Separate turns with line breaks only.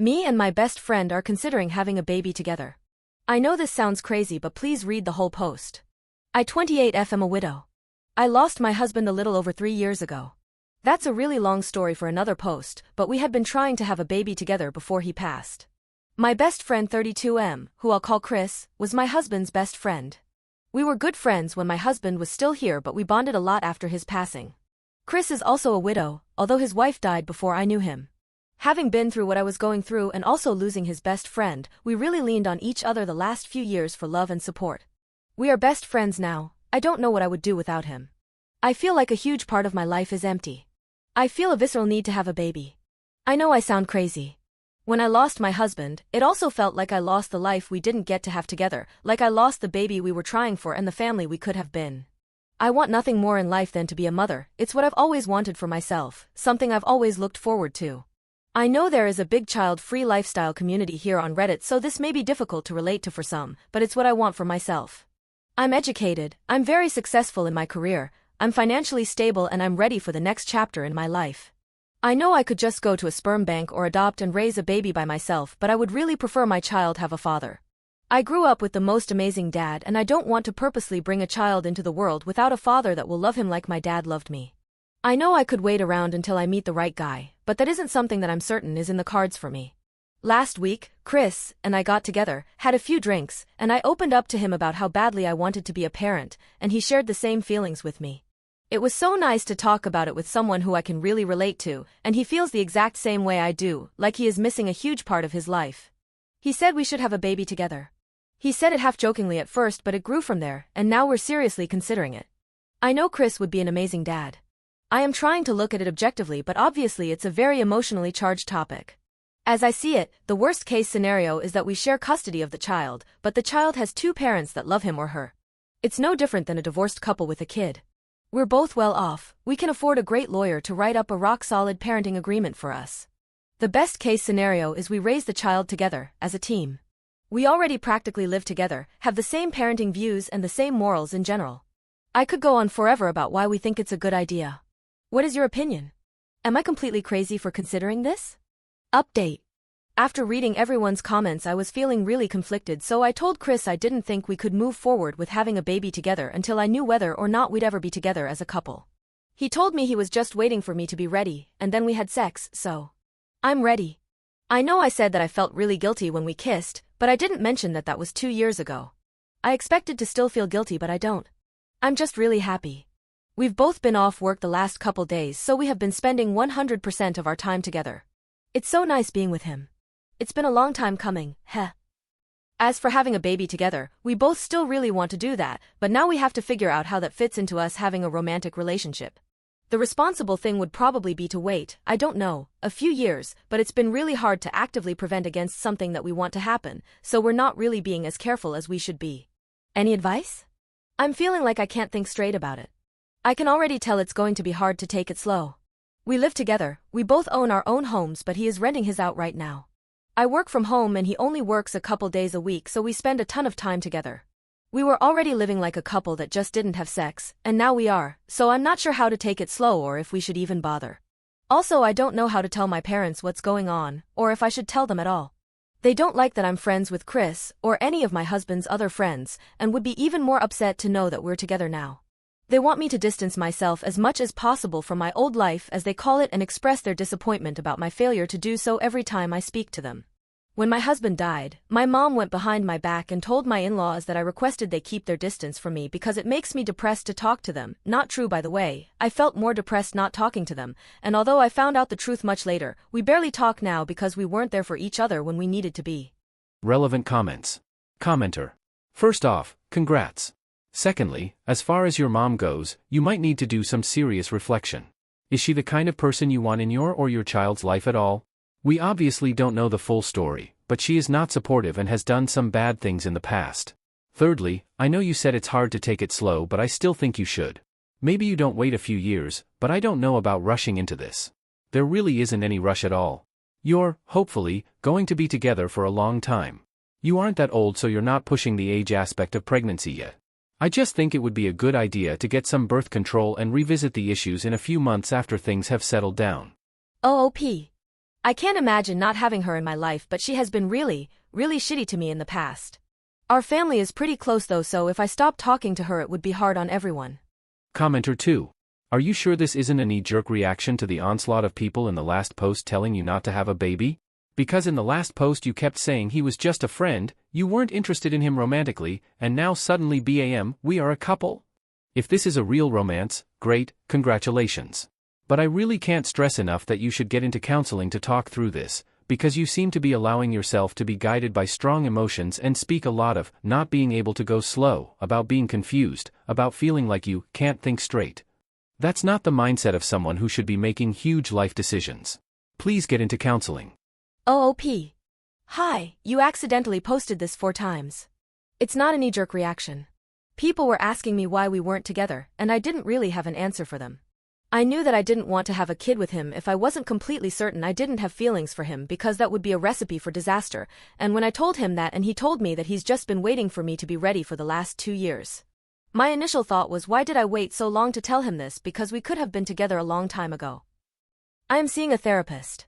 Me and my best friend are considering having a baby together. I know this sounds crazy, but please read the whole post. I 28F am a widow. I lost my husband a little over 3 years ago. That's a really long story for another post, but we had been trying to have a baby together before he passed. My best friend 32M, who I'll call Chris, was my husband's best friend. We were good friends when my husband was still here, but we bonded a lot after his passing. Chris is also a widow, although his wife died before I knew him. Having been through what I was going through and also losing his best friend, we really leaned on each other the last few years for love and support. We are best friends now. I don't know what I would do without him. I feel like a huge part of my life is empty. I feel a visceral need to have a baby. I know I sound crazy. When I lost my husband, it also felt like I lost the life we didn't get to have together, like I lost the baby we were trying for and the family we could have been. I want nothing more in life than to be a mother. It's what I've always wanted for myself, something I've always looked forward to. I know there is a big child-free lifestyle community here on Reddit, so this may be difficult to relate to for some, but it's what I want for myself. I'm educated, I'm very successful in my career, I'm financially stable, and I'm ready for the next chapter in my life. I know I could just go to a sperm bank or adopt and raise a baby by myself, but I would really prefer my child have a father. I grew up with the most amazing dad, and I don't want to purposely bring a child into the world without a father that will love him like my dad loved me. I know I could wait around until I meet the right guy, but that isn't something that I'm certain is in the cards for me. Last week, Chris and I got together, had a few drinks, and I opened up to him about how badly I wanted to be a parent, and he shared the same feelings with me. It was so nice to talk about it with someone who I can really relate to, and he feels the exact same way I do, like he is missing a huge part of his life. He said we should have a baby together. He said it half-jokingly at first, but it grew from there, and now we're seriously considering it. I know Chris would be an amazing dad. I am trying to look at it objectively, but obviously it's a very emotionally charged topic. As I see it, the worst-case scenario is that we share custody of the child, but the child has two parents that love him or her. It's no different than a divorced couple with a kid. We're both well off, we can afford a great lawyer to write up a rock-solid parenting agreement for us. The best-case scenario is we raise the child together, as a team. We already practically live together, have the same parenting views and the same morals in general. I could go on forever about why we think it's a good idea. What is your opinion? Am I completely crazy for considering this? Update. After reading everyone's comments, I was feeling really conflicted, so I told Chris I didn't think we could move forward with having a baby together until I knew whether or not we'd ever be together as a couple. He told me he was just waiting for me to be ready, and then we had sex, so I'm ready. I know I said that I felt really guilty when we kissed, but I didn't mention that that was 2 years ago. I expected to still feel guilty, but I don't. I'm just really happy. We've both been off work the last couple days, so we have been spending 100% of our time together. It's so nice being with him. It's been a long time coming, heh. As for having a baby together, we both still really want to do that, but now we have to figure out how that fits into us having a romantic relationship. The responsible thing would probably be to wait, I don't know, a few years, but it's been really hard to actively prevent against something that we want to happen, so we're not really being as careful as we should be. Any advice? I'm feeling like I can't think straight about it. I can already tell it's going to be hard to take it slow. We live together, we both own our own homes, but he is renting his out right now. I work from home and he only works a couple days a week, so we spend a ton of time together. We were already living like a couple that just didn't have sex, and now we are, so I'm not sure how to take it slow or if we should even bother. Also, I don't know how to tell my parents what's going on, or if I should tell them at all. They don't like that I'm friends with Chris, or any of my husband's other friends, and would be even more upset to know that we're together now. They want me to distance myself as much as possible from my old life, as they call it, and express their disappointment about my failure to do so every time I speak to them. When my husband died, my mom went behind my back and told my in-laws that I requested they keep their distance from me because it makes me depressed to talk to them. Not true, by the way. I felt more depressed not talking to them, and although I found out the truth much later, we barely talk now because we weren't there for each other when we needed to be.
Relevant comments. Commenter. First off, congrats. Secondly, as far as your mom goes, you might need to do some serious reflection. Is she the kind of person you want in your or your child's life at all? We obviously don't know the full story, but she is not supportive and has done some bad things in the past. Thirdly, I know you said it's hard to take it slow, but I still think you should. Maybe you don't wait a few years, but I don't know about rushing into this. There really isn't any rush at all. You're, hopefully, going to be together for a long time. You aren't that old, so you're not pushing the age aspect of pregnancy yet. I just think it would be a good idea to get some birth control and revisit the issues in a few months after things have settled down.
OOP. I can't imagine not having her in my life, but she has been really, really shitty to me in the past. Our family is pretty close though, so if I stopped talking to her it would be hard on everyone.
Commenter 2. Are you sure this isn't a knee-jerk reaction to the onslaught of people in the last post telling you not to have a baby? Because in the last post you kept saying he was just a friend, you weren't interested in him romantically, and now suddenly bam, we are a couple? If this is a real romance, great, congratulations. But I really can't stress enough that you should get into counseling to talk through this, because you seem to be allowing yourself to be guided by strong emotions and speak a lot of not being able to go slow, about being confused, about feeling like you can't think straight. That's not the mindset of someone who should be making huge life decisions. Please get into counseling.
OOP. Hi, you accidentally posted this 4 times. It's not a knee-jerk reaction. People were asking me why we weren't together, and I didn't really have an answer for them. I knew that I didn't want to have a kid with him if I wasn't completely certain I didn't have feelings for him, because that would be a recipe for disaster, and when I told him that and he told me that he's just been waiting for me to be ready for the last 2 years. My initial thought was, why did I wait so long to tell him this, because we could have been together a long time ago. I am seeing a therapist.